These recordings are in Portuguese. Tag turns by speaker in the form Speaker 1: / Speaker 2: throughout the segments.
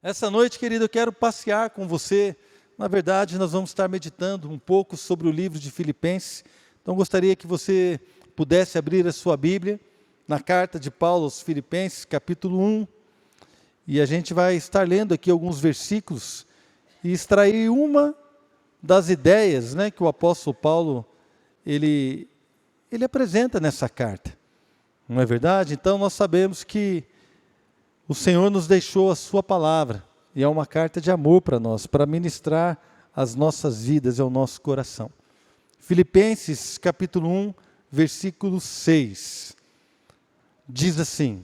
Speaker 1: Essa noite, querido, eu quero passear com você. Na verdade, nós vamos estar meditando um pouco sobre o livro de Filipenses. Então, gostaria que você pudesse abrir a sua Bíblia na carta de Paulo aos Filipenses, capítulo 1. E a gente vai estar lendo aqui alguns versículos e extrair uma das ideias, que o apóstolo Paulo ele apresenta nessa carta. Não é verdade? Então, nós sabemos que o Senhor nos deixou a sua palavra, e é uma carta de amor para nós, para ministrar as nossas vidas e ao nosso coração. Filipenses capítulo 1, versículo 6, diz assim: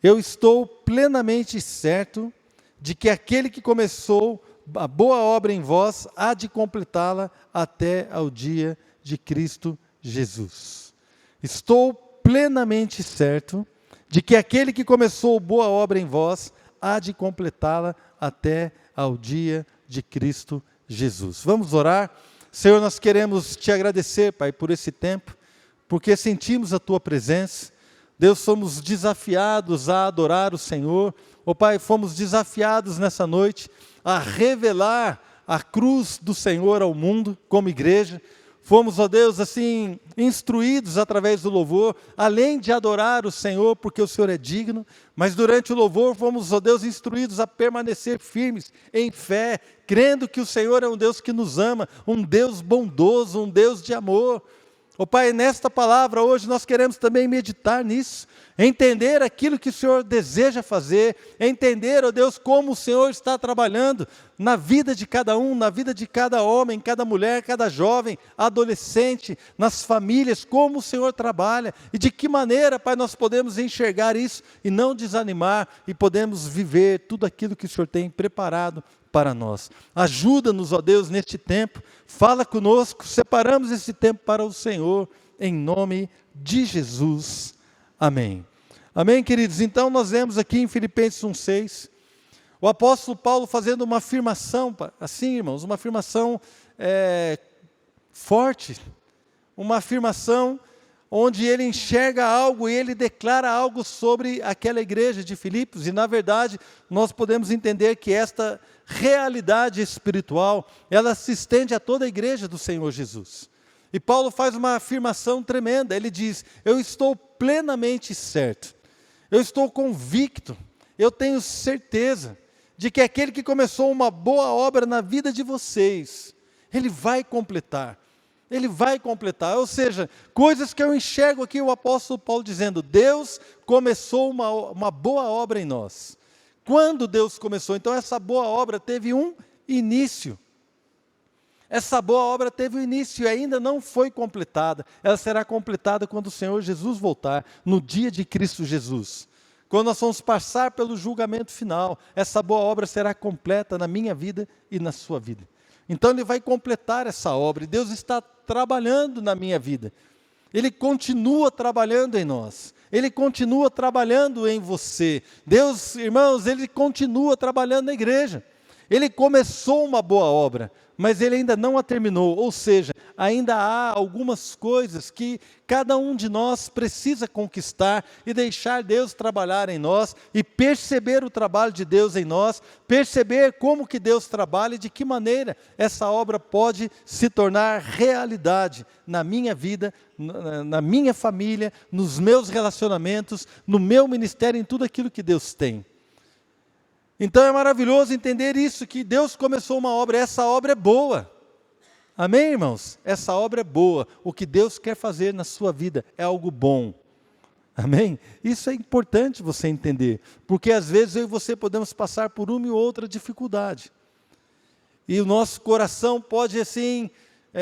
Speaker 1: eu estou plenamente certo de que aquele que começou a boa obra em vós, há de completá-la até ao dia de Cristo Jesus. Estou plenamente certo de que aquele que começou boa obra em vós, há de completá-la até ao dia de Cristo Jesus. Vamos orar? Senhor, nós queremos te agradecer, Pai, por esse tempo, porque sentimos a tua presença. Deus, somos desafiados a adorar o Senhor. Pai, fomos desafiados nessa noite a revelar a cruz do Senhor ao mundo, como igreja. Fomos, Deus, assim, instruídos através do louvor, além de adorar o Senhor, porque o Senhor é digno, mas durante o louvor fomos, Deus, instruídos a permanecer firmes em fé, crendo que o Senhor é um Deus que nos ama, um Deus bondoso, um Deus de amor. Pai, nesta palavra hoje nós queremos também meditar nisso, entender aquilo que o Senhor deseja fazer, entender, Deus, como o Senhor está trabalhando na vida de cada um, na vida de cada homem, cada mulher, cada jovem, adolescente, nas famílias, como o Senhor trabalha e de que maneira, Pai, nós podemos enxergar isso e não desanimar e podemos viver tudo aquilo que o Senhor tem preparado para nós. Ajuda-nos, Deus, neste tempo, fala conosco, separamos esse tempo para o Senhor, em nome de Jesus. Amém. Amém, queridos? Então, nós vemos aqui em Filipenses 1,6, o apóstolo Paulo fazendo uma afirmação, assim, irmãos, uma afirmação forte, uma afirmação onde ele enxerga algo e ele declara algo sobre aquela igreja de Filipos, e na verdade, nós podemos entender que esta realidade espiritual, ela se estende a toda a igreja do Senhor Jesus. E Paulo faz uma afirmação tremenda, ele diz: eu estou plenamente certo, eu estou convicto, eu tenho certeza de que aquele que começou uma boa obra na vida de vocês, ele vai completar. Ele vai completar, ou seja, coisas que eu enxergo aqui o apóstolo Paulo dizendo: Deus começou uma boa obra em nós. Quando Deus começou? Então essa boa obra teve um início. Essa boa obra teve um início e ainda não foi completada. Ela será completada quando o Senhor Jesus voltar, no dia de Cristo Jesus. Quando nós vamos passar pelo julgamento final, essa boa obra será completa na minha vida e na sua vida. Então Ele vai completar essa obra, e Deus está trabalhando na minha vida. Ele continua trabalhando em nós, Ele continua trabalhando em você. Deus, irmãos, Ele continua trabalhando na igreja. Ele começou uma boa obra, mas Ele ainda não a terminou, ou seja, ainda há algumas coisas que cada um de nós precisa conquistar e deixar Deus trabalhar em nós e perceber o trabalho de Deus em nós, perceber como que Deus trabalha e de que maneira essa obra pode se tornar realidade na minha vida, na minha família, nos meus relacionamentos, no meu ministério, em tudo aquilo que Deus tem. Então é maravilhoso entender isso, que Deus começou uma obra, essa obra é boa. Amém, irmãos? Essa obra é boa. O que Deus quer fazer na sua vida é algo bom. Amém? Isso é importante você entender, porque às vezes eu e você podemos passar por uma e outra dificuldade. E o nosso coração pode assim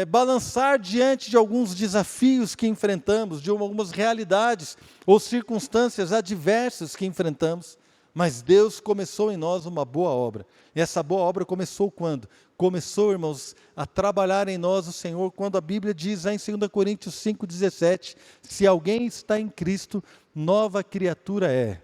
Speaker 1: balançar diante de alguns desafios que enfrentamos, de algumas realidades ou circunstâncias adversas que enfrentamos. Mas Deus começou em nós uma boa obra. E essa boa obra começou quando? Começou, irmãos, a trabalhar em nós o Senhor, quando a Bíblia diz lá em 2 Coríntios 5,17, se alguém está em Cristo, nova criatura é.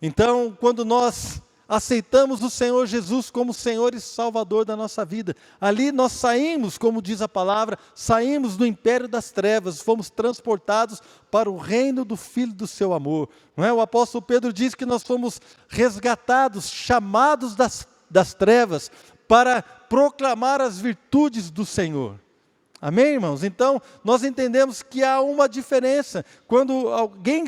Speaker 1: Então, quando nós aceitamos o Senhor Jesus como Senhor e Salvador da nossa vida. Ali nós saímos, como diz a palavra, saímos do império das trevas, fomos transportados para o reino do Filho do seu amor. Não é? O apóstolo Pedro diz que nós fomos resgatados, chamados das trevas, para proclamar as virtudes do Senhor. Amém, irmãos? Então, nós entendemos que há uma diferença.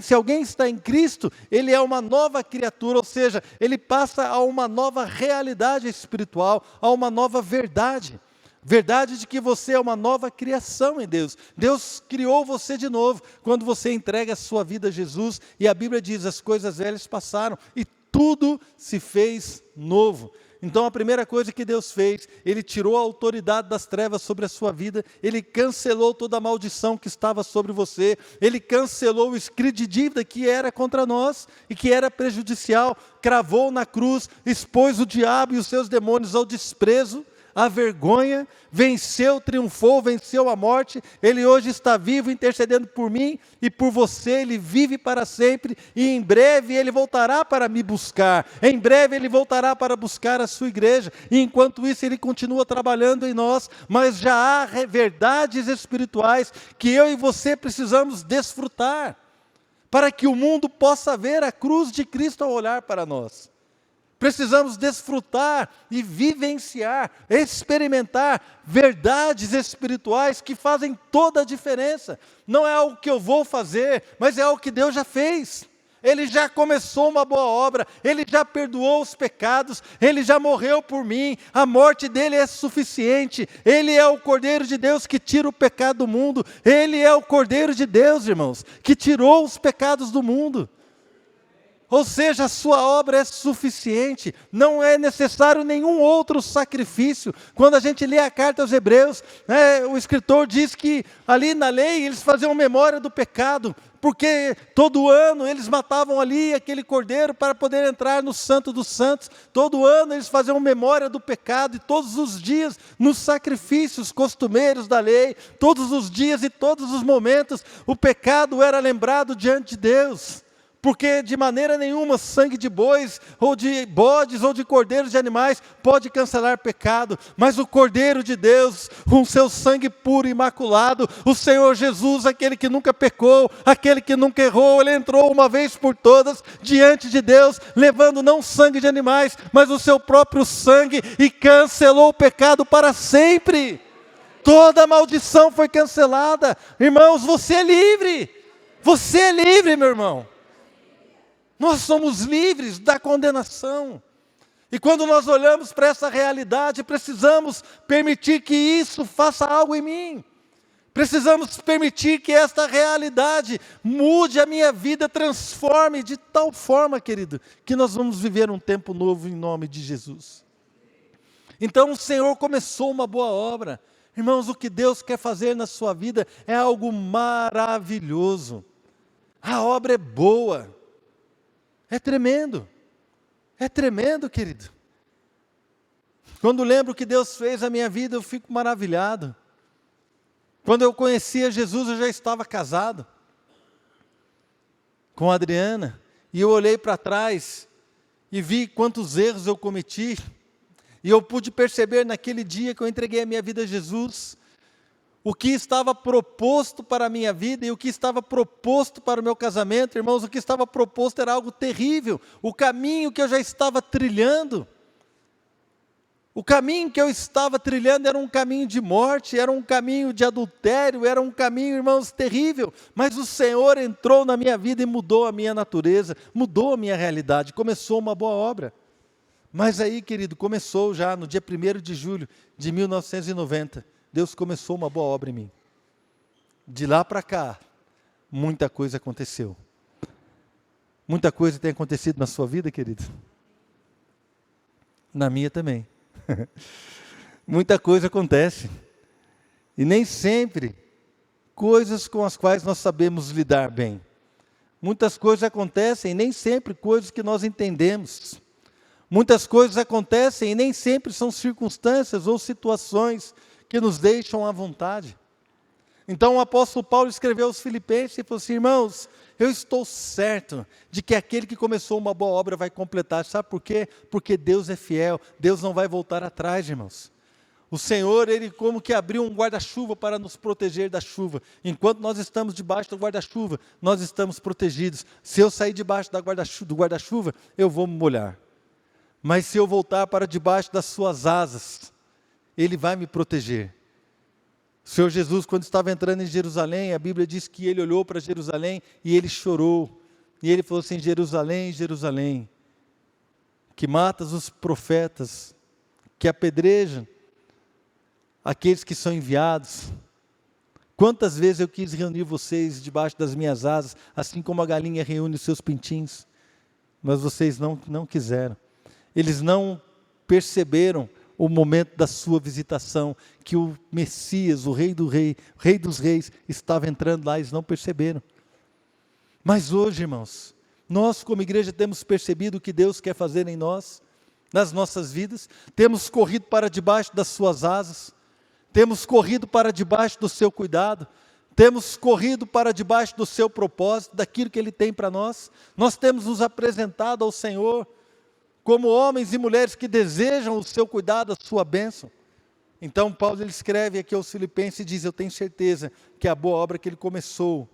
Speaker 1: Se alguém está em Cristo, ele é uma nova criatura, ou seja, ele passa a uma nova realidade espiritual, a uma nova verdade. Verdade de que você é uma nova criação em Deus. Deus criou você de novo, quando você entrega a sua vida a Jesus, e a Bíblia diz, as coisas velhas passaram, e tudo se fez novo. Então a primeira coisa que Deus fez, Ele tirou a autoridade das trevas sobre a sua vida, Ele cancelou toda a maldição que estava sobre você, Ele cancelou o escrito de dívida que era contra nós e que era prejudicial, cravou na cruz, expôs o diabo e os seus demônios ao desprezo, à vergonha, venceu, triunfou, venceu a morte. Ele hoje está vivo, intercedendo por mim e por você. Ele vive para sempre e em breve Ele voltará para me buscar. Em breve Ele voltará para buscar a sua igreja. E enquanto isso Ele continua trabalhando em nós, mas já há verdades espirituais que eu e você precisamos desfrutar, para que o mundo possa ver a cruz de Cristo ao olhar para nós. Precisamos desfrutar e vivenciar, experimentar verdades espirituais que fazem toda a diferença. Não é algo que eu vou fazer, mas é algo que Deus já fez. Ele já começou uma boa obra, Ele já perdoou os pecados, Ele já morreu por mim, a morte dEle é suficiente. Ele é o Cordeiro de Deus que tira o pecado do mundo. Ele é o Cordeiro de Deus, irmãos, que tirou os pecados do mundo. Ou seja, a sua obra é suficiente, não é necessário nenhum outro sacrifício. Quando a gente lê a carta aos Hebreus, o escritor diz que ali na lei eles faziam memória do pecado, porque todo ano eles matavam ali aquele cordeiro para poder entrar no Santo dos Santos. Todo ano eles faziam memória do pecado, e todos os dias nos sacrifícios costumeiros da lei, todos os dias e todos os momentos, o pecado era lembrado diante de Deus. Porque de maneira nenhuma sangue de bois, ou de bodes, ou de cordeiros de animais pode cancelar pecado, mas o Cordeiro de Deus, com seu sangue puro e imaculado, o Senhor Jesus, aquele que nunca pecou, aquele que nunca errou, Ele entrou uma vez por todas diante de Deus, levando não sangue de animais, mas o seu próprio sangue, e cancelou o pecado para sempre. Toda a maldição foi cancelada. Irmãos, você é livre. Você é livre, meu irmão. Nós somos livres da condenação. E quando nós olhamos para essa realidade, precisamos permitir que isso faça algo em mim. Precisamos permitir que esta realidade mude a minha vida, transforme de tal forma, querido, que nós vamos viver um tempo novo em nome de Jesus. Então o Senhor começou uma boa obra. Irmãos, o que Deus quer fazer na sua vida é algo maravilhoso. A obra é boa. É tremendo, querido. Quando lembro o que Deus fez na minha vida, eu fico maravilhado. Quando eu conhecia Jesus, eu já estava casado com a Adriana, e eu olhei para trás e vi quantos erros eu cometi, e eu pude perceber naquele dia que eu entreguei a minha vida a Jesus, o que estava proposto para a minha vida e o que estava proposto para o meu casamento. Irmãos, o que estava proposto era algo terrível. O caminho que eu já estava trilhando, era um caminho de morte, era um caminho de adultério, era um caminho, irmãos, terrível. Mas o Senhor entrou na minha vida e mudou a minha natureza, mudou a minha realidade, começou uma boa obra. Mas aí, querido, começou já no dia 1º de julho de 1990, Deus começou uma boa obra em mim. De lá para cá, muita coisa aconteceu. Muita coisa tem acontecido na sua vida, querido? Na minha também. Muita coisa acontece. E nem sempre coisas com as quais nós sabemos lidar bem. Muitas coisas acontecem e nem sempre coisas que nós entendemos. Muitas coisas acontecem e nem sempre são circunstâncias ou situações que nos deixam à vontade. Então o apóstolo Paulo escreveu aos Filipenses e falou assim: irmãos, eu estou certo de que aquele que começou uma boa obra vai completar. Sabe por quê? Porque Deus é fiel, Deus não vai voltar atrás, irmãos. O Senhor, Ele como que abriu um guarda-chuva para nos proteger da chuva. Enquanto nós estamos debaixo do guarda-chuva, nós estamos protegidos. Se eu sair debaixo do guarda-chuva, eu vou me molhar. Mas se eu voltar para debaixo das suas asas, Ele vai me proteger. O Senhor Jesus, quando estava entrando em Jerusalém, a Bíblia diz que Ele olhou para Jerusalém e Ele chorou. E Ele falou assim: Jerusalém, Jerusalém, que matas os profetas, que apedreja aqueles que são enviados. Quantas vezes eu quis reunir vocês debaixo das minhas asas, assim como a galinha reúne os seus pintinhos, mas vocês não quiseram. Eles não perceberam o momento da sua visitação, que o Messias, o Rei dos Reis, estava entrando lá, eles não perceberam. Mas hoje, irmãos, nós como igreja temos percebido o que Deus quer fazer em nós, nas nossas vidas, temos corrido para debaixo das suas asas, temos corrido para debaixo do seu cuidado, temos corrido para debaixo do seu propósito, daquilo que Ele tem para nós. Nós temos nos apresentado ao Senhor como homens e mulheres que desejam o seu cuidado, a sua bênção. Então Paulo ele escreve aqui aos Filipenses e diz: eu tenho certeza que a boa obra que Ele começou,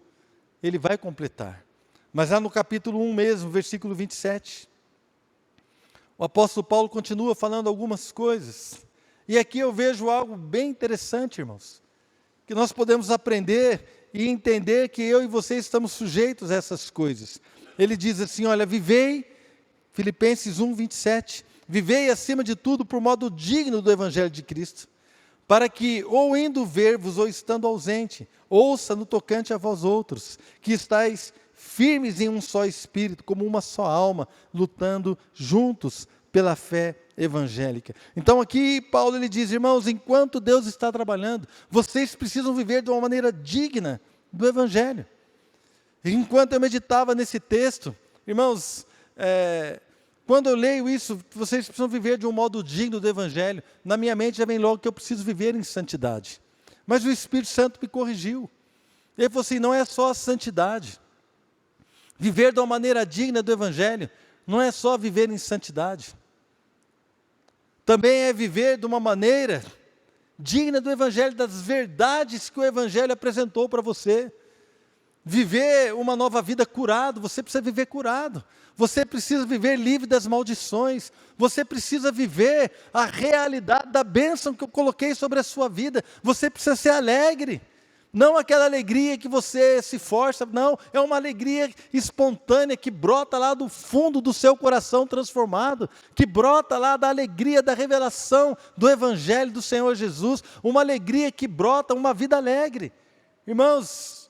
Speaker 1: Ele vai completar. Mas lá no capítulo 1 mesmo, versículo 27, o apóstolo Paulo continua falando algumas coisas. E aqui eu vejo algo bem interessante, irmãos, que nós podemos aprender e entender que eu e você estamos sujeitos a essas coisas. Ele diz assim: olha, vivei, Filipenses 1, 27, vivei acima de tudo por modo digno do Evangelho de Cristo, para que, ou indo ver-vos, ou estando ausente, ouça no tocante a vós outros, que estáis firmes em um só espírito, como uma só alma, lutando juntos pela fé evangélica. Então aqui Paulo ele diz: irmãos, enquanto Deus está trabalhando, vocês precisam viver de uma maneira digna do Evangelho. Enquanto eu meditava nesse texto, irmãos, quando eu leio isso, vocês precisam viver de um modo digno do Evangelho, na minha mente já vem logo que eu preciso viver em santidade. Mas o Espírito Santo me corrigiu. Ele falou assim: não é só a santidade. Viver de uma maneira digna do Evangelho não é só viver em santidade. Também é viver de uma maneira digna do Evangelho, das verdades que o Evangelho apresentou para você. Viver uma nova vida curado, você precisa viver curado. Você precisa viver livre das maldições. Você precisa viver a realidade da bênção que eu coloquei sobre a sua vida. Você precisa ser alegre. Não aquela alegria que você se força, não, é uma alegria espontânea que brota lá do fundo do seu coração transformado, que brota lá da alegria da revelação do Evangelho do Senhor Jesus, uma alegria que brota, uma vida alegre. Irmãos,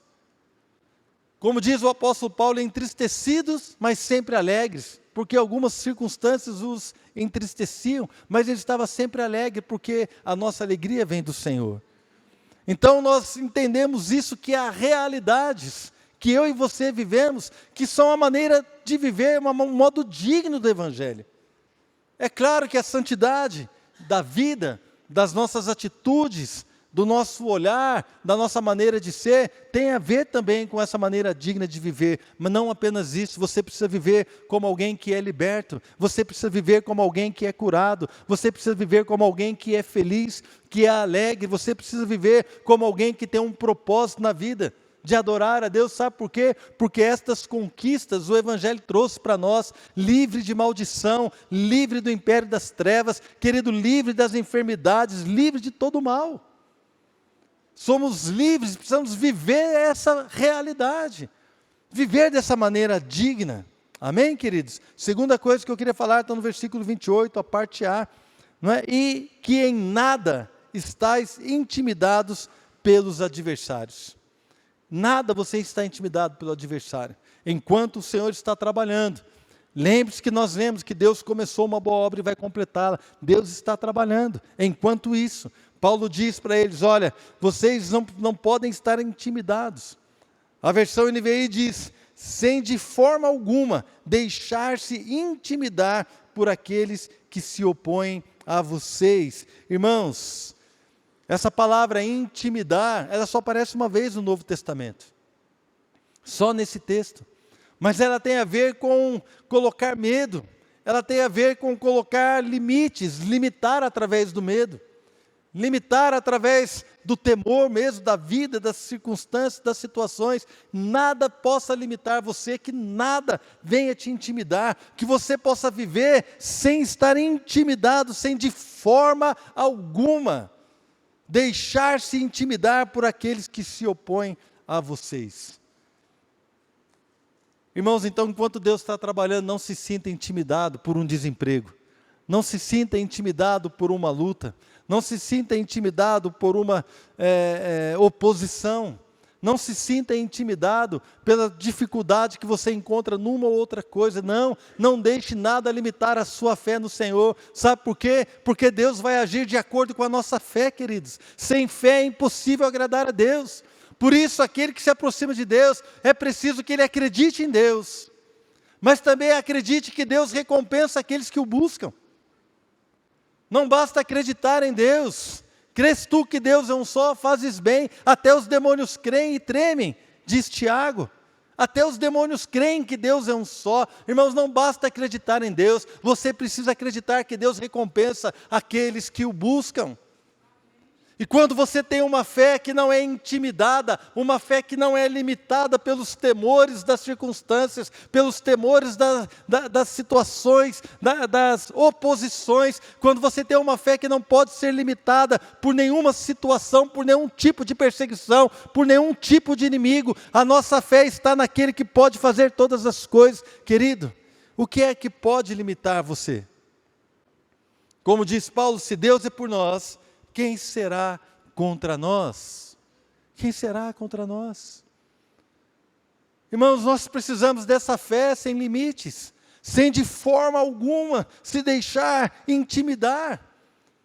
Speaker 1: como diz o apóstolo Paulo, entristecidos, mas sempre alegres, porque algumas circunstâncias os entristeciam, mas ele estava sempre alegre, porque a nossa alegria vem do Senhor. Então nós entendemos isso, que há realidades que eu e você vivemos, que são a maneira de viver, um modo digno do Evangelho. É claro que a santidade da vida, das nossas atitudes, do nosso olhar, da nossa maneira de ser, tem a ver também com essa maneira digna de viver, mas não apenas isso. Você precisa viver como alguém que é liberto, você precisa viver como alguém que é curado, você precisa viver como alguém que é feliz, que é alegre, você precisa viver como alguém que tem um propósito na vida, de adorar a Deus. Sabe por quê? Porque estas conquistas o Evangelho trouxe para nós, livre de maldição, livre do império das trevas, querido, livre das enfermidades, livre de todo o mal. Somos livres, precisamos viver essa realidade, viver dessa maneira digna. Amém, queridos? Segunda coisa que eu queria falar está no versículo 28, a parte A, não é? E que em nada estáis intimidados pelos adversários. Nada você está intimidado pelo adversário, enquanto o Senhor está trabalhando. Lembre-se que nós lemos que Deus começou uma boa obra e vai completá-la. Deus está trabalhando. Enquanto isso, Paulo diz para eles: olha, vocês não podem estar intimidados. A versão NVI diz: sem de forma alguma deixar-se intimidar por aqueles que se opõem a vocês. Irmãos, Essa palavra intimidar, ela só aparece uma vez no Novo Testamento. Só nesse texto. Mas ela tem a ver com colocar medo. Ela tem a ver com colocar limites, limitar através do medo. Limitar através do temor mesmo, da vida, das circunstâncias, das situações. Nada possa limitar você, que nada venha te intimidar. Que você possa viver sem estar intimidado, sem de forma alguma deixar-se intimidar por aqueles que se opõem a vocês. Irmãos, então, enquanto Deus está trabalhando, não se sinta intimidado por um desemprego. Não se sinta intimidado por uma luta. Não se sinta intimidado por uma oposição. Não se sinta intimidado pela dificuldade que você encontra numa ou outra coisa. Não deixe nada limitar a sua fé no Senhor. Sabe por quê? Porque Deus vai agir de acordo com a nossa fé, queridos. Sem fé é impossível agradar a Deus. Por isso, aquele que se aproxima de Deus, é preciso que ele acredite em Deus. Mas também acredite que Deus recompensa aqueles que o buscam. Não basta acreditar em Deus. Crês tu que Deus é um só, fazes bem. Até os demônios creem e tremem, diz Tiago. Até os demônios creem que Deus é um só. Irmãos, não basta acreditar em Deus. Você precisa acreditar que Deus recompensa aqueles que o buscam. E quando você tem uma fé que não é intimidada, uma fé que não é limitada pelos temores das circunstâncias, pelos temores das situações, das oposições, quando você tem uma fé que não pode ser limitada por nenhuma situação, por nenhum tipo de perseguição, por nenhum tipo de inimigo, a nossa fé está naquele que pode fazer todas as coisas. Querido, o que é que pode limitar você? Como diz Paulo, se Deus é por nós, quem será contra nós? Quem será contra nós? Irmãos, nós precisamos dessa fé sem limites, sem de forma alguma se deixar intimidar.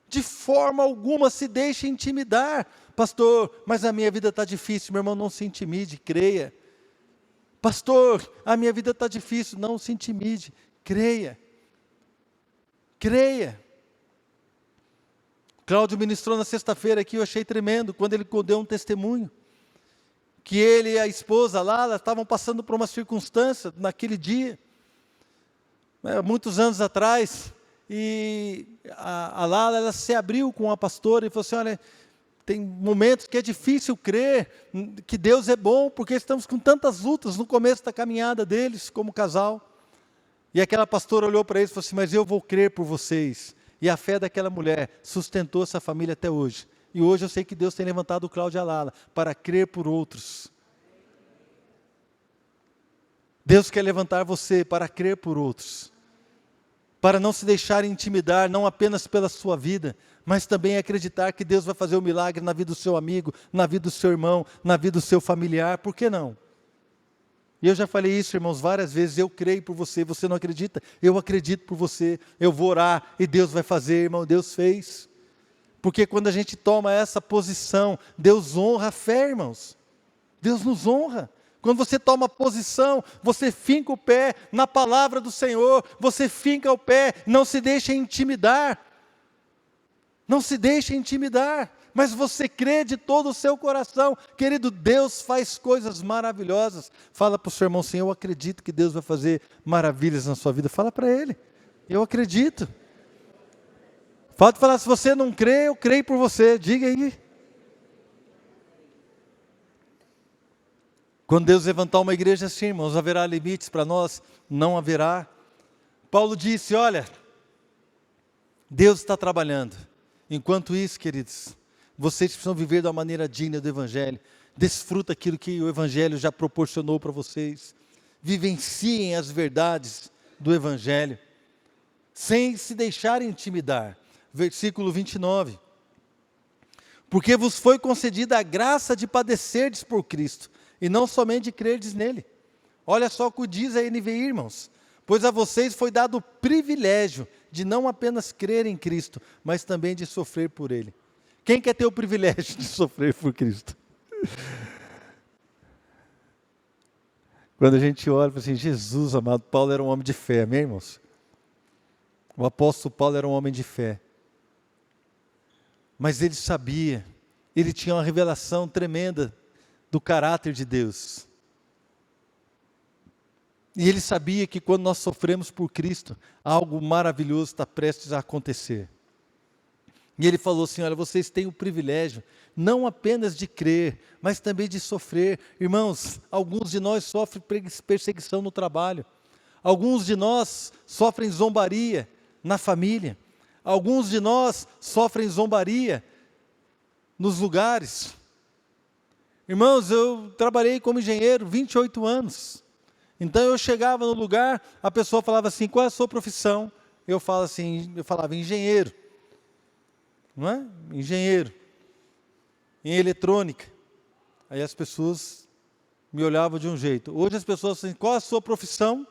Speaker 1: De forma alguma se deixe intimidar. Pastor, mas a minha vida está difícil. Meu irmão, não se intimide, creia. Pastor, a minha vida está difícil. Não se intimide, creia. Creia. Cláudio ministrou na sexta-feira aqui, eu achei tremendo, quando ele deu um testemunho, que ele e a esposa lá, estavam passando por uma circunstância naquele dia, muitos anos atrás, e a Lala, ela se abriu com a pastora e falou assim, olha, tem momentos que é difícil crer que Deus é bom, porque estamos com tantas lutas no começo da caminhada deles como casal. E aquela pastora olhou para eles e falou assim, mas eu vou crer por vocês. E a fé daquela mulher sustentou essa família até hoje. E hoje eu sei que Deus tem levantado o Cláudio e a Lala para crer por outros. Deus quer levantar você para crer por outros. Para não se deixar intimidar, não apenas pela sua vida, mas também acreditar que Deus vai fazer o milagre na vida do seu amigo, na vida do seu irmão, na vida do seu familiar. Por que não? E eu já falei isso, irmãos, várias vezes, eu creio por você, você não acredita? Eu acredito por você, eu vou orar e Deus vai fazer, irmão, Deus fez. Porque quando a gente toma essa posição, Deus honra a fé, irmãos. Deus nos honra. Quando você toma posição, você finca o pé na palavra do Senhor, você finca o pé, não se deixa intimidar. Não se deixa intimidar. Mas você crê de todo o seu coração. Querido, Deus faz coisas maravilhosas. Fala para o seu irmão assim, eu acredito que Deus vai fazer maravilhas na sua vida. Fala para ele, eu acredito. Pode falar, se você não crê, eu creio por você. Diga aí. Quando Deus levantar uma igreja assim, irmãos, haverá limites para nós? Não haverá. Paulo disse, olha, Deus está trabalhando. Enquanto isso, queridos, vocês precisam viver de uma maneira digna do Evangelho. Desfruta aquilo que o Evangelho já proporcionou para vocês. Vivenciem as verdades do Evangelho, sem se deixar intimidar. Versículo 29. Porque vos foi concedida a graça de padecerdes por Cristo, e não somente de crerdes nele. Olha só o que diz a NVI, irmãos. Pois a vocês foi dado o privilégio de não apenas crer em Cristo, mas também de sofrer por Ele. Quem quer ter o privilégio de sofrer por Cristo? Quando a gente olha e fala assim, Jesus amado, Paulo era um homem de fé, amém, irmãos? O apóstolo Paulo era um homem de fé. Mas ele sabia ele tinha uma revelação tremenda do caráter de Deus. E ele sabia que quando nós sofremos por Cristo, algo maravilhoso está prestes a acontecer. E ele falou assim, olha, vocês têm o privilégio, não apenas de crer, mas também de sofrer. Irmãos, alguns de nós sofrem perseguição no trabalho. Alguns de nós sofrem zombaria na família. Alguns de nós sofrem zombaria nos lugares. Irmãos, eu trabalhei como engenheiro 28 anos. Então eu chegava no lugar, a pessoa falava assim, qual é a sua profissão? Eu falava engenheiro. Não é? Engenheiro. Em eletrônica. Aí as pessoas me olhavam de um jeito. Hoje as pessoas falam assim, qual é a sua profissão?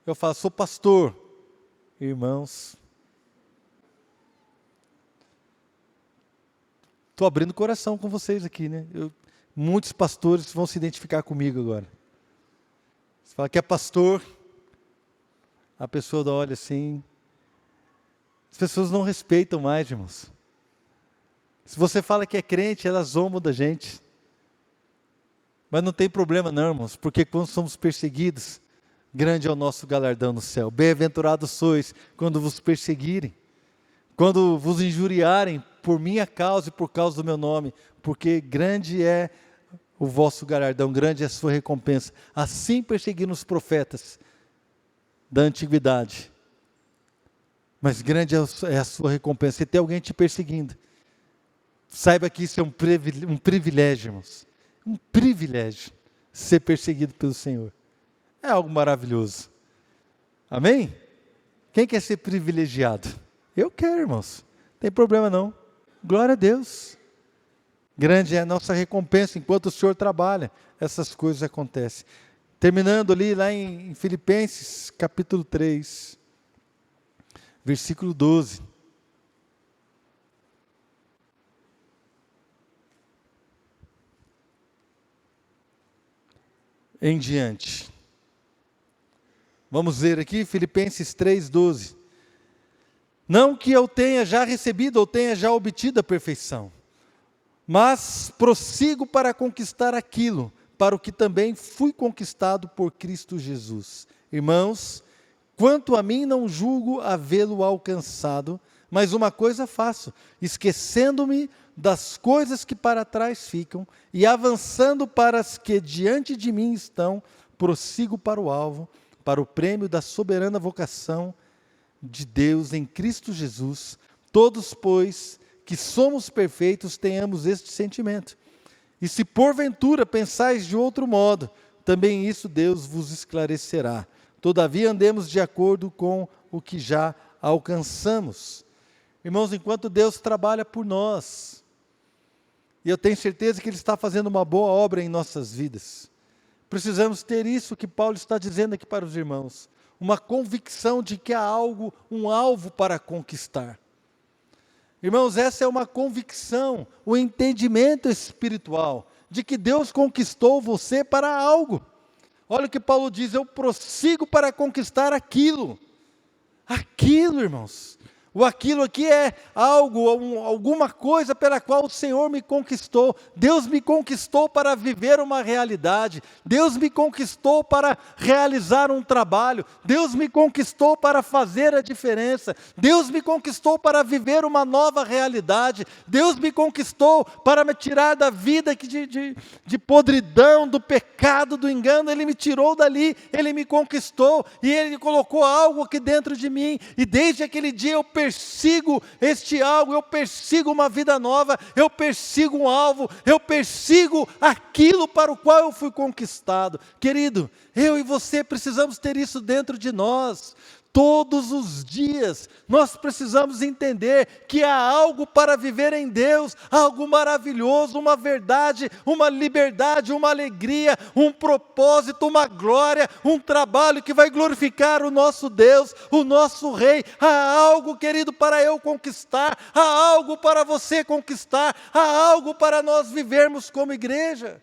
Speaker 1: Eu falo, sou pastor. Irmãos, estou abrindo o coração com vocês aqui, né? Muitos pastores vão se identificar comigo agora. Você fala que é pastor, a pessoa olha assim. As pessoas não respeitam mais, irmãos. Se você fala que é crente, elas zombam da gente. Mas não tem problema não, irmãos, porque quando somos perseguidos, grande é o nosso galardão no céu. Bem-aventurados sois quando vos perseguirem, quando vos injuriarem por minha causa e por causa do meu nome, porque grande é o vosso galardão, grande é a sua recompensa. Assim perseguiram os profetas da antiguidade. Mas grande é a sua recompensa. Se tem alguém te perseguindo, saiba que isso é um privilégio, irmãos. Um privilégio ser perseguido pelo Senhor. É algo maravilhoso. Amém? Quem quer ser privilegiado? Eu quero, irmãos. Não tem problema não. Glória a Deus. Grande é a nossa recompensa. Enquanto o Senhor trabalha, essas coisas acontecem. Terminando ali, lá em Filipenses, capítulo 3, versículo 12. Em diante. Vamos ver aqui, Filipenses 3, 12. Não que eu tenha já recebido ou tenha já obtido a perfeição, mas prossigo para conquistar aquilo, para o que também fui conquistado por Cristo Jesus. Irmãos, quanto a mim não julgo havê-lo alcançado, mas uma coisa faço, esquecendo-me das coisas que para trás ficam e avançando para as que diante de mim estão, prossigo para o alvo, para o prêmio da soberana vocação de Deus em Cristo Jesus. Todos, pois, que somos perfeitos, tenhamos este sentimento. E se porventura pensais de outro modo, também isso Deus vos esclarecerá. Todavia andemos de acordo com o que já alcançamos. Irmãos, enquanto Deus trabalha por nós, e eu tenho certeza que Ele está fazendo uma boa obra em nossas vidas, precisamos ter isso que Paulo está dizendo aqui para os irmãos, uma convicção de que há algo, um alvo para conquistar. Irmãos, essa é uma convicção, o entendimento espiritual, de que Deus conquistou você para algo. Olha o que Paulo diz, eu prossigo para conquistar aquilo. Aquilo, irmãos. O aquilo aqui é algo, alguma coisa pela qual o Senhor me conquistou. Deus me conquistou para viver uma realidade. Deus me conquistou para realizar um trabalho. Deus me conquistou para fazer a diferença. Deus me conquistou para viver uma nova realidade. Deus me conquistou para me tirar da vida de podridão, do pecado, do engano. Ele me tirou dali, Ele me conquistou e Ele colocou algo aqui dentro de mim. E desde aquele dia eu persigo este algo, eu persigo uma vida nova, eu persigo um alvo, eu persigo aquilo para o qual eu fui conquistado. Querido, eu e você precisamos ter isso dentro de nós. Todos os dias, nós precisamos entender que há algo para viver em Deus, algo maravilhoso, uma verdade, uma liberdade, uma alegria, um propósito, uma glória, um trabalho que vai glorificar o nosso Deus, o nosso Rei. Há algo, querido, para eu conquistar, há algo para você conquistar, há algo para nós vivermos como igreja.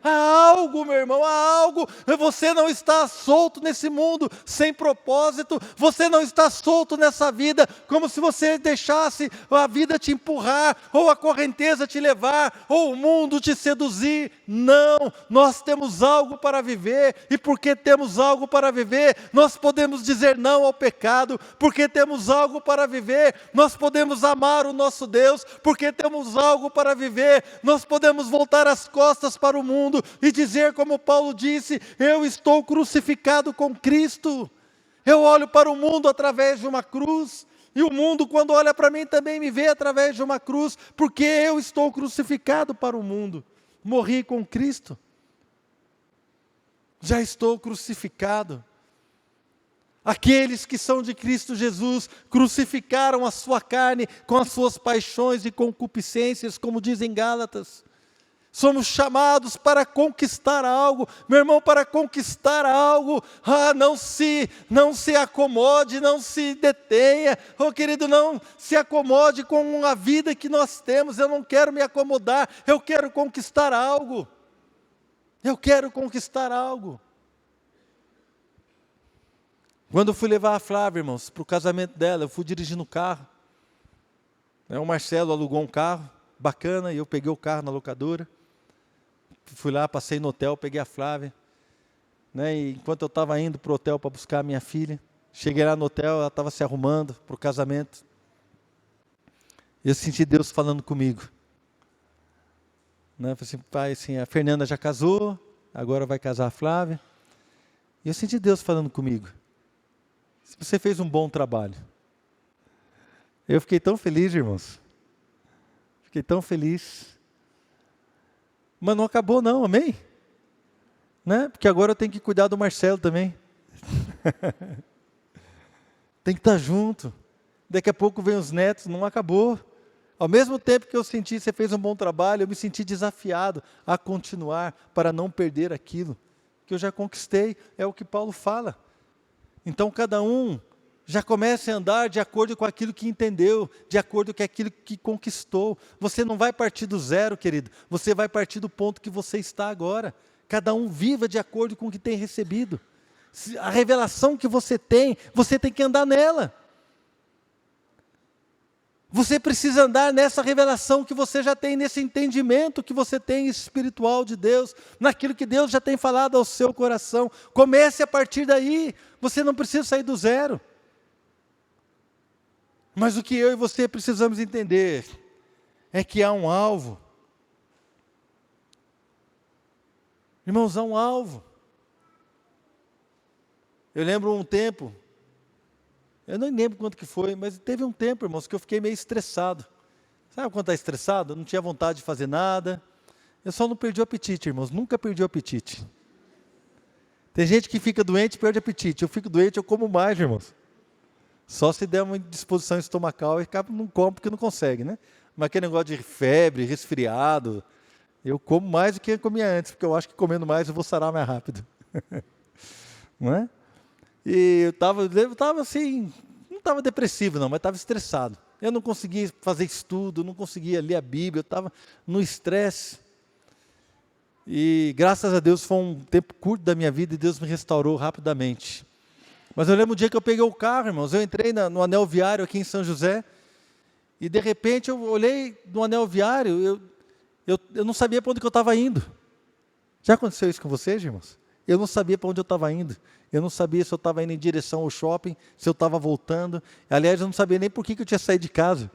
Speaker 1: Há algo, meu irmão, há algo. Você não está solto nesse mundo sem propósito. Você não está solto nessa vida como se você deixasse a vida te empurrar, ou a correnteza te levar, ou o mundo te seduzir. Não, nós temos algo para viver. E porque temos algo para viver, nós podemos dizer não ao pecado. Porque temos algo para viver, nós podemos amar o nosso Deus. Porque temos algo para viver, nós podemos voltar as costas para o mundo e dizer como Paulo disse: eu estou crucificado com Cristo. Eu olho para o mundo através de uma cruz, e o mundo, quando olha para mim, também me vê através de uma cruz, porque eu estou crucificado para o mundo. Morri com Cristo, já estou crucificado. Aqueles que são de Cristo Jesus crucificaram a sua carne com as suas paixões e concupiscências, como dizem Gálatas. Somos chamados para conquistar algo, meu irmão, para conquistar algo. Não se acomode, não se detenha, querido, não se acomode com a vida que nós temos. Eu não quero me acomodar, eu quero conquistar algo. Eu quero conquistar algo. Quando eu fui levar a Flávia, irmãos, para o casamento dela, eu fui dirigindo o carro. O Marcelo alugou um carro bacana e eu peguei o carro na locadora. Fui lá, passei no hotel, peguei a Flávia. E enquanto eu estava indo para o hotel para buscar a minha filha, cheguei lá no hotel, ela estava se arrumando para o casamento. Eu senti Deus falando comigo. Eu falei assim: pai, assim, a Fernanda já casou, agora vai casar a Flávia. E eu senti Deus falando comigo: você fez um bom trabalho. Eu fiquei tão feliz, irmãos. Fiquei tão feliz. Mas não acabou não, amém? Porque agora eu tenho que cuidar do Marcelo também. Tem que estar junto. Daqui a pouco vem os netos, não acabou. Ao mesmo tempo que eu senti, você fez um bom trabalho, eu me senti desafiado a continuar para não perder aquilo que eu já conquistei. É o que Paulo fala. Então cada um já comece a andar de acordo com aquilo que entendeu, de acordo com aquilo que conquistou. Você não vai partir do zero, querido, você vai partir do ponto que você está agora. Cada um viva de acordo com o que tem recebido. A revelação que você tem que andar nela. Você precisa andar nessa revelação que você já tem, nesse entendimento que você tem espiritual de Deus, naquilo que Deus já tem falado ao seu coração. Comece a partir daí, você não precisa sair do zero. Mas o que eu e você precisamos entender é que há um alvo. Irmãos, há um alvo. Eu lembro um tempo, eu não lembro quanto que foi, mas teve um tempo, irmãos, que eu fiquei meio estressado. Sabe quando está estressado? Eu não tinha vontade de fazer nada. Eu só não perdi o apetite, irmãos, nunca perdi o apetite. Tem gente que fica doente e perde o apetite. Eu fico doente, eu como mais, irmãos. Só se der uma disposição estomacal e acaba não come porque não consegue, né? Mas aquele negócio de febre, resfriado, eu como mais do que eu comia antes, porque eu acho que comendo mais eu vou sarar mais rápido. Não é? E eu estava assim, não estava depressivo não, mas estava estressado. Eu não conseguia fazer estudo, não conseguia ler a Bíblia, eu estava no estresse. E graças a Deus foi um tempo curto da minha vida e Deus me restaurou rapidamente. Mas eu lembro um dia que eu peguei o carro, irmãos, eu entrei no anel viário aqui em São José, e de repente eu olhei no anel viário, eu não sabia para onde que eu estava indo. Já aconteceu isso com vocês, irmãos? Eu não sabia para onde eu estava indo. Eu não sabia se eu estava indo em direção ao shopping, se eu estava voltando. Aliás, eu não sabia nem por que eu tinha saído de casa.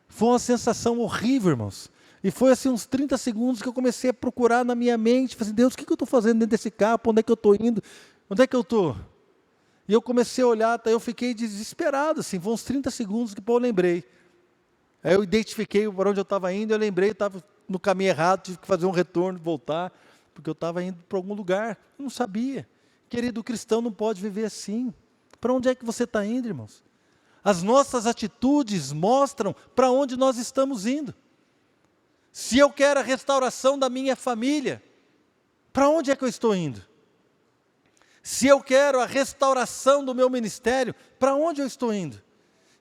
Speaker 1: Foi uma sensação horrível, irmãos. E foi assim uns 30 segundos que eu comecei a procurar na minha mente. Falei assim: Deus, o que eu estou fazendo dentro desse carro? Para onde é que eu estou indo? Onde é que eu estou? E eu comecei a olhar, até eu fiquei desesperado, assim, foi uns 30 segundos que eu lembrei. Aí eu identifiquei para onde eu estava indo, eu lembrei, eu estava no caminho errado, tive que fazer um retorno, voltar, porque eu estava indo para algum lugar, eu não sabia. Querido, o cristão não pode viver assim. Para onde é que você está indo, irmãos? As nossas atitudes mostram para onde nós estamos indo. Se eu quero a restauração da minha família, para onde é que eu estou indo? Se eu quero a restauração do meu ministério, para onde eu estou indo?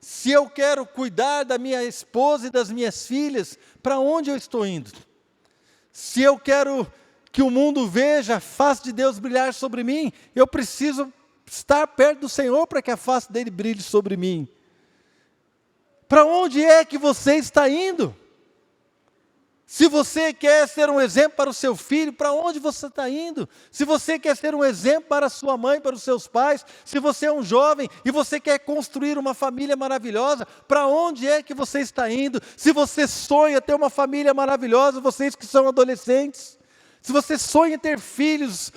Speaker 1: Se eu quero cuidar da minha esposa e das minhas filhas, para onde eu estou indo? Se eu quero que o mundo veja a face de Deus brilhar sobre mim, eu preciso estar perto do Senhor para que a face dele brilhe sobre mim. Para onde é que você está indo? Se você quer ser um exemplo para o seu filho, para onde você está indo? Se você quer ser um exemplo para a sua mãe, para os seus pais, se você é um jovem e você quer construir uma família maravilhosa, para onde é que você está indo? Se você sonha ter uma família maravilhosa, vocês que são adolescentes, se você sonha ter filhos,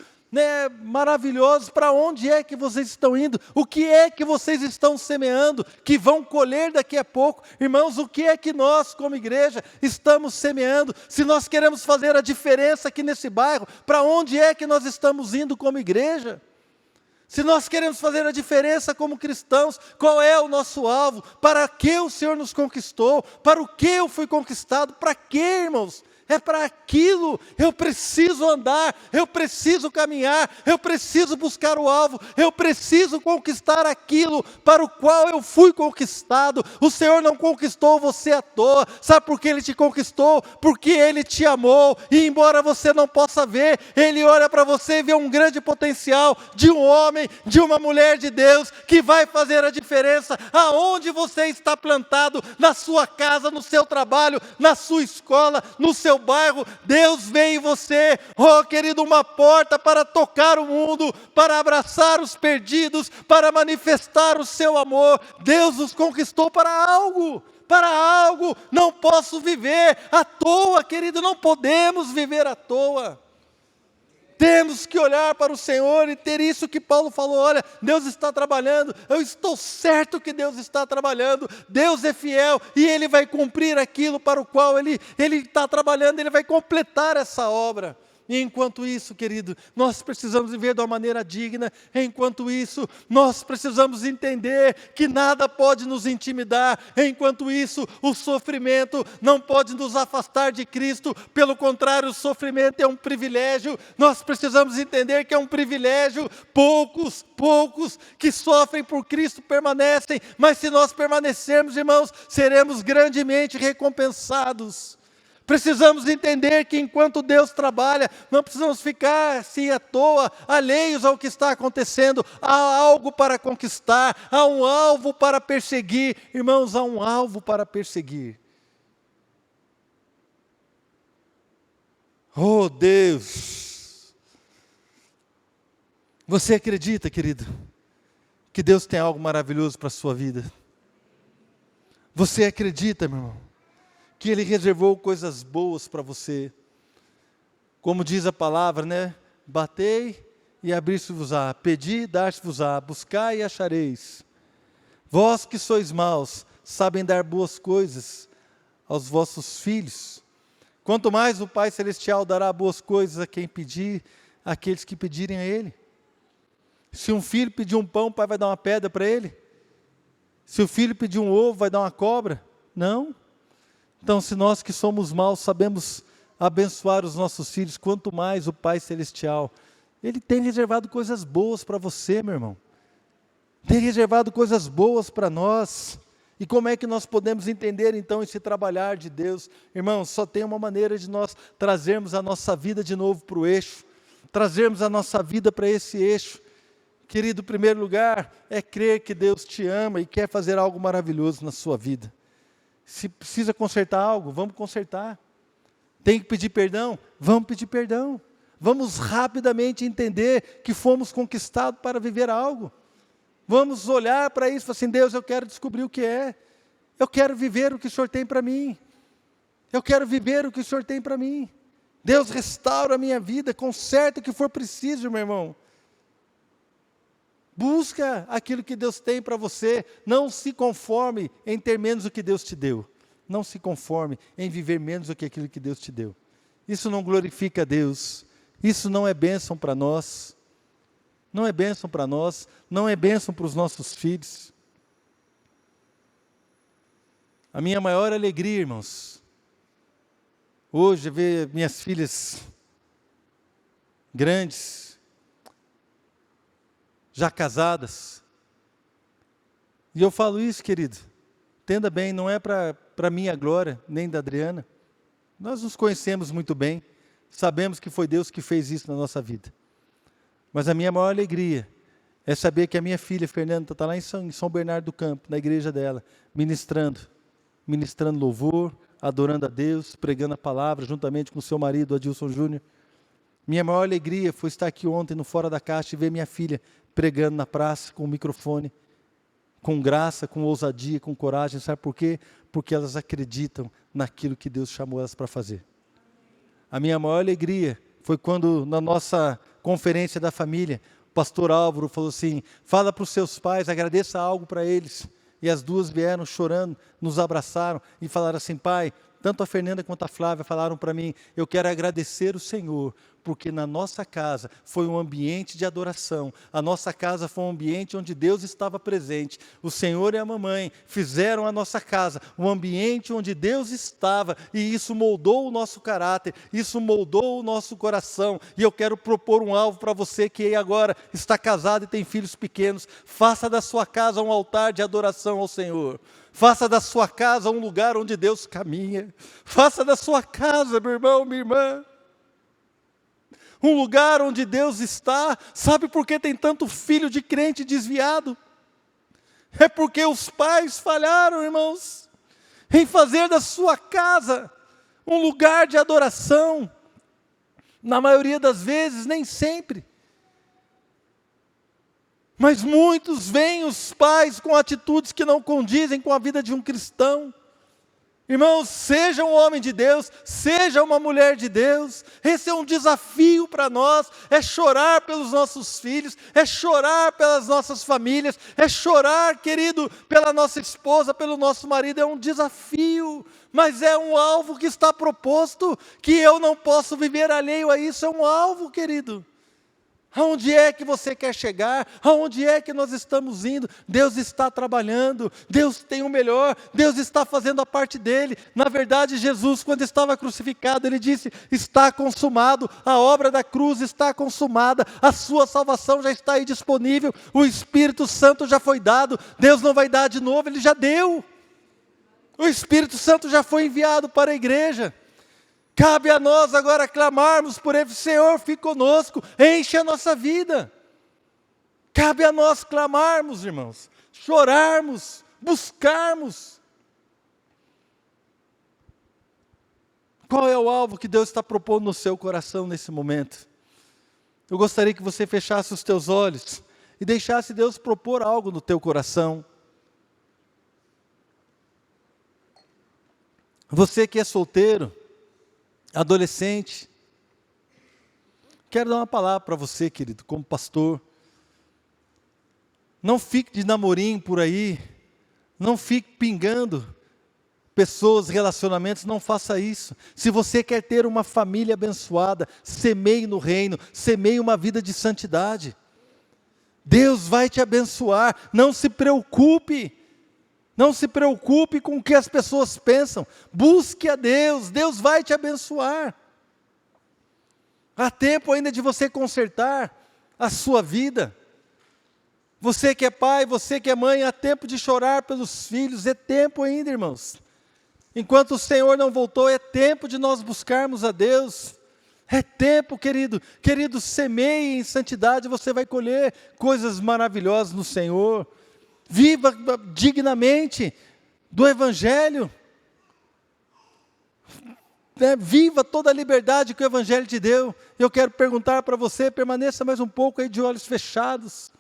Speaker 1: maravilhosos, para onde é que vocês estão indo? O que é que vocês estão semeando, que vão colher daqui a pouco? Irmãos, o que é que nós, como igreja, estamos semeando? Se nós queremos fazer a diferença aqui nesse bairro, para onde é que nós estamos indo como igreja? Se nós queremos fazer a diferença como cristãos, qual é o nosso alvo? Para que o Senhor nos conquistou? Para o que eu fui conquistado? Para que, irmãos? É para aquilo, eu preciso andar, eu preciso caminhar, eu preciso buscar o alvo, eu preciso conquistar aquilo para o qual eu fui conquistado. O Senhor não conquistou você à toa, sabe por que Ele te conquistou? Porque Ele te amou, e embora você não possa ver, Ele olha para você e vê um grande potencial de um homem, de uma mulher de Deus, que vai fazer a diferença aonde você está plantado, na sua casa, no seu trabalho, na sua escola, no seu bairro. Deus vê em você, oh querido, uma porta para tocar o mundo, para abraçar os perdidos, para manifestar o seu amor. Deus nos conquistou para algo, não posso viver à toa, querido, não podemos viver à toa. Temos que olhar para o Senhor e ter isso que Paulo falou, olha, Deus está trabalhando, eu estou certo que Deus está trabalhando, Deus é fiel e Ele vai cumprir aquilo para o qual Ele está trabalhando, Ele vai completar essa obra. E enquanto isso, querido, nós precisamos viver de uma maneira digna. Enquanto isso, nós precisamos entender que nada pode nos intimidar. Enquanto isso, o sofrimento não pode nos afastar de Cristo. Pelo contrário, o sofrimento é um privilégio. Nós precisamos entender que é um privilégio. Poucos que sofrem por Cristo permanecem. Mas se nós permanecermos, irmãos, seremos grandemente recompensados. Precisamos entender que enquanto Deus trabalha, não precisamos ficar assim à toa, alheios ao que está acontecendo. Há algo para conquistar, há um alvo para perseguir. Irmãos, há um alvo para perseguir. Oh Deus! Você acredita, querido, que Deus tem algo maravilhoso para a sua vida? Você acredita, meu irmão, que Ele reservou coisas boas para você? Como diz a palavra, batei e abrir-se-vos-á, pedi e dar-se-vos-á, buscai e achareis. Vós que sois maus, sabem dar boas coisas aos vossos filhos. Quanto mais o Pai Celestial dará boas coisas a quem pedir, àqueles que pedirem a Ele. Se um filho pedir um pão, o pai vai dar uma pedra para ele? Se o filho pedir um ovo, vai dar uma cobra? Não. Então, se nós que somos maus sabemos abençoar os nossos filhos, quanto mais o Pai Celestial. Ele tem reservado coisas boas para você, meu irmão. Tem reservado coisas boas para nós. E como é que nós podemos entender então esse trabalhar de Deus? Irmãos, só tem uma maneira de nós trazermos a nossa vida de novo para o eixo. Trazermos a nossa vida para esse eixo. Querido, em primeiro lugar, é crer que Deus te ama e quer fazer algo maravilhoso na sua vida. Se precisa consertar algo, vamos consertar. Tem que pedir perdão? Vamos pedir perdão. Vamos rapidamente entender que fomos conquistados para viver algo. Vamos olhar para isso e falar assim, Deus, eu quero descobrir o que é. Eu quero viver o que o Senhor tem para mim. Eu quero viver o que o Senhor tem para mim. Deus, restaura a minha vida, conserta o que for preciso, meu irmão. Busca aquilo que Deus tem para você. Não se conforme em ter menos do que Deus te deu. Não se conforme em viver menos do que aquilo que Deus te deu. Isso não glorifica a Deus. Isso não é bênção para nós. Não é bênção para nós. Não é bênção para os nossos filhos. A minha maior alegria, irmãos, hoje é ver minhas filhas grandes, já casadas. E eu falo isso, querido, entenda bem, não é para minha glória, nem da Adriana. Nós nos conhecemos muito bem, sabemos que foi Deus que fez isso na nossa vida. Mas a minha maior alegria é saber que a minha filha, Fernanda, está lá em São Bernardo do Campo, na igreja dela, ministrando louvor, adorando a Deus, pregando a palavra, juntamente com o seu marido, Adilson Júnior. Minha maior alegria foi estar aqui ontem no Fora da Caixa e ver minha filha pregando na praça, com o microfone, com graça, com ousadia, com coragem. Sabe por quê? Porque elas acreditam naquilo que Deus chamou elas para fazer. A minha maior alegria foi quando, na nossa conferência da família, o pastor Álvaro falou assim: fala para os seus pais, agradeça algo para eles. E as duas vieram chorando, nos abraçaram e falaram assim: pai, tanto a Fernanda quanto a Flávia falaram para mim, eu quero agradecer o Senhor, porque na nossa casa foi um ambiente de adoração, a nossa casa foi um ambiente onde Deus estava presente, o Senhor e a mamãe fizeram a nossa casa um ambiente onde Deus estava, e isso moldou o nosso caráter, isso moldou o nosso coração. E eu quero propor um alvo para você que agora está casado e tem filhos pequenos: faça da sua casa um altar de adoração ao Senhor. Faça da sua casa um lugar onde Deus caminha. Faça da sua casa, meu irmão, minha irmã, um lugar onde Deus está. Sabe por que tem tanto filho de crente desviado? É porque os pais falharam, irmãos, em fazer da sua casa um lugar de adoração. Na maioria das vezes, nem sempre. Mas muitos veem os pais com atitudes que não condizem com a vida de um cristão. Irmãos, seja um homem de Deus, seja uma mulher de Deus, esse é um desafio para nós, é chorar pelos nossos filhos, é chorar pelas nossas famílias, é chorar, querido, pela nossa esposa, pelo nosso marido. É um desafio, mas é um alvo que está proposto, que eu não posso viver alheio a isso. É um alvo, querido. Aonde é que você quer chegar? Aonde é que nós estamos indo? Deus está trabalhando, Deus tem o melhor, Deus está fazendo a parte dele. Na verdade, Jesus, quando estava crucificado, ele disse: está consumado, a obra da cruz está consumada, a sua salvação já está aí disponível, o Espírito Santo já foi dado. Deus não vai dar de novo, ele já deu. O Espírito Santo já foi enviado para a igreja. Cabe a nós agora clamarmos por ele: Senhor, fique conosco, enche a nossa vida. Cabe a nós clamarmos, irmãos, chorarmos, buscarmos. Qual é o alvo que Deus está propondo no seu coração nesse momento? Eu gostaria que você fechasse os teus olhos e deixasse Deus propor algo no teu coração. Você que é solteiro, adolescente, quero dar uma palavra para você, querido, como pastor. Não fique de namorinho por aí, não fique pingando pessoas, relacionamentos, não faça isso. Se você quer ter uma família abençoada, semeie no reino, semeie uma vida de santidade. Deus vai te abençoar, não se preocupe. Não se preocupe com o que as pessoas pensam. Busque a Deus, Deus vai te abençoar. Há tempo ainda de você consertar a sua vida. Você que é pai, você que é mãe, há tempo de chorar pelos filhos. É tempo ainda, irmãos. Enquanto o Senhor não voltou, é tempo de nós buscarmos a Deus. É tempo, querido. Querido, semeie em santidade, você vai colher coisas maravilhosas no Senhor. Viva dignamente do Evangelho. Viva toda a liberdade que o Evangelho te deu. Eu quero perguntar para você, permaneça mais um pouco aí de olhos fechados.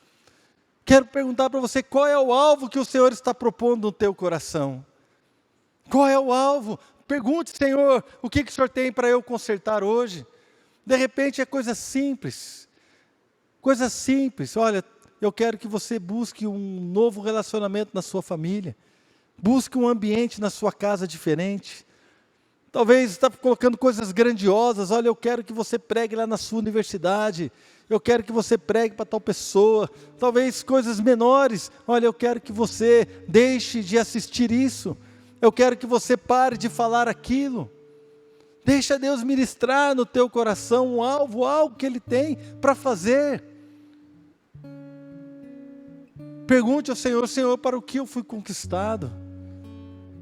Speaker 1: Quero perguntar para você, qual é o alvo que o Senhor está propondo no teu coração? Qual é o alvo? Pergunte: Senhor, o que o Senhor tem para eu consertar hoje? De repente é coisa simples. Coisa simples. Olha, eu quero que você busque um novo relacionamento na sua família. Busque um ambiente na sua casa diferente. Talvez está colocando coisas grandiosas. Olha, eu quero que você pregue lá na sua universidade. Eu quero que você pregue para tal pessoa. Talvez coisas menores. Olha, eu quero que você deixe de assistir isso. Eu quero que você pare de falar aquilo. Deixa Deus ministrar no teu coração um alvo, algo que Ele tem para fazer. Pergunte ao Senhor: Senhor, para o que eu fui conquistado?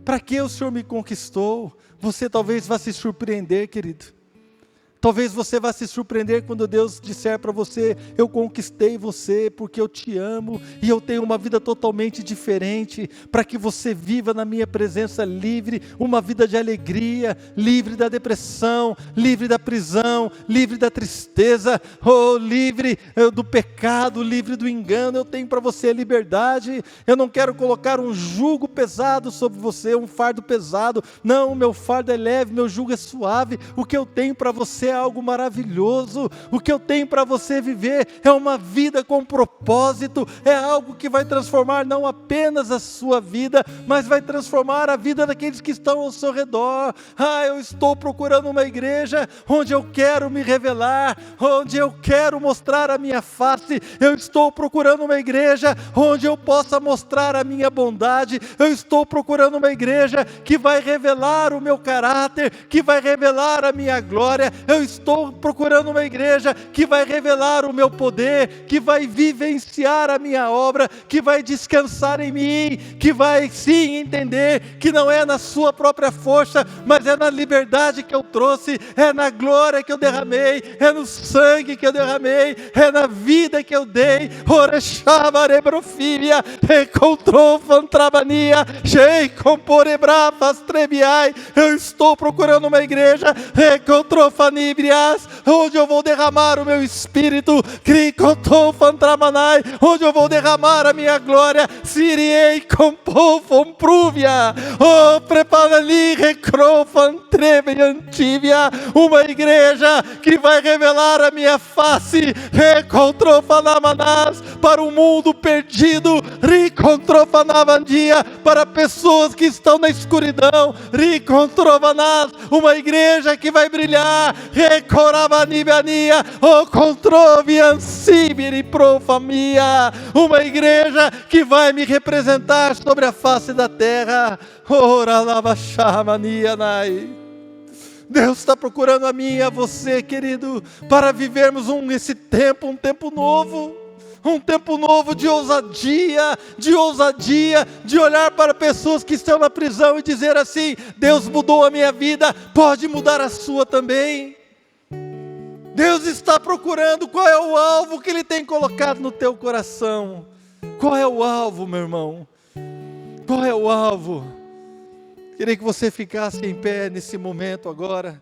Speaker 1: Para que o Senhor me conquistou? Você talvez vá se surpreender, querido. Talvez você vá se surpreender quando Deus disser para você: eu conquistei você porque eu te amo e eu tenho uma vida totalmente diferente, para que você viva na minha presença livre, uma vida de alegria, livre da depressão, livre da prisão, livre da tristeza, livre do pecado, livre do engano. Eu tenho para você a liberdade. Eu não quero colocar um jugo pesado sobre você, um fardo pesado. Não, meu fardo é leve, meu jugo é suave. O que eu tenho para você é algo maravilhoso. O que eu tenho para você viver é uma vida com propósito, é algo que vai transformar não apenas a sua vida, mas vai transformar a vida daqueles que estão ao seu redor. Eu estou procurando uma igreja onde eu quero me revelar, onde eu quero mostrar a minha face. Eu estou procurando uma igreja onde eu possa mostrar a minha bondade. Eu estou procurando uma igreja que vai revelar o meu caráter, que vai revelar a minha glória. Eu estou procurando uma igreja que vai revelar o meu poder, que vai vivenciar a minha obra, que vai descansar em mim, que vai sim entender que não é na sua própria força, mas é na liberdade que eu trouxe, é na glória que eu derramei, é no sangue que eu derramei, é na vida que eu dei. Orexavarebrofilia, encontrou fantrabania, shei comporebrafas trebiai. Eu estou procurando uma igreja, encontrou fanibrias, onde eu vou derramar o meu espírito, cricotou fantramanai, onde eu vou derramar a minha glória, siriei compofom pruvia, preparali recrofan trebiantívia, uma igreja que vai revelar a minha face, recontrofanamanás, para o mundo perdido, ricontrofanavandia, para pessoas que estão na escuridão, ricontrovanás, uma igreja que vai brilhar, recoravanibania, controviansibiri profamia, uma igreja que vai me representar sobre a face da terra. Ora lava chamanianai. Deus está procurando a mim e a você, querido, para vivermos esse tempo, um tempo novo. Um tempo novo de ousadia, de olhar para pessoas que estão na prisão e dizer assim: Deus mudou a minha vida, pode mudar a sua também. Deus está procurando qual é o alvo que Ele tem colocado no teu coração. Qual é o alvo, meu irmão? Qual é o alvo? Queria que você ficasse em pé nesse momento agora.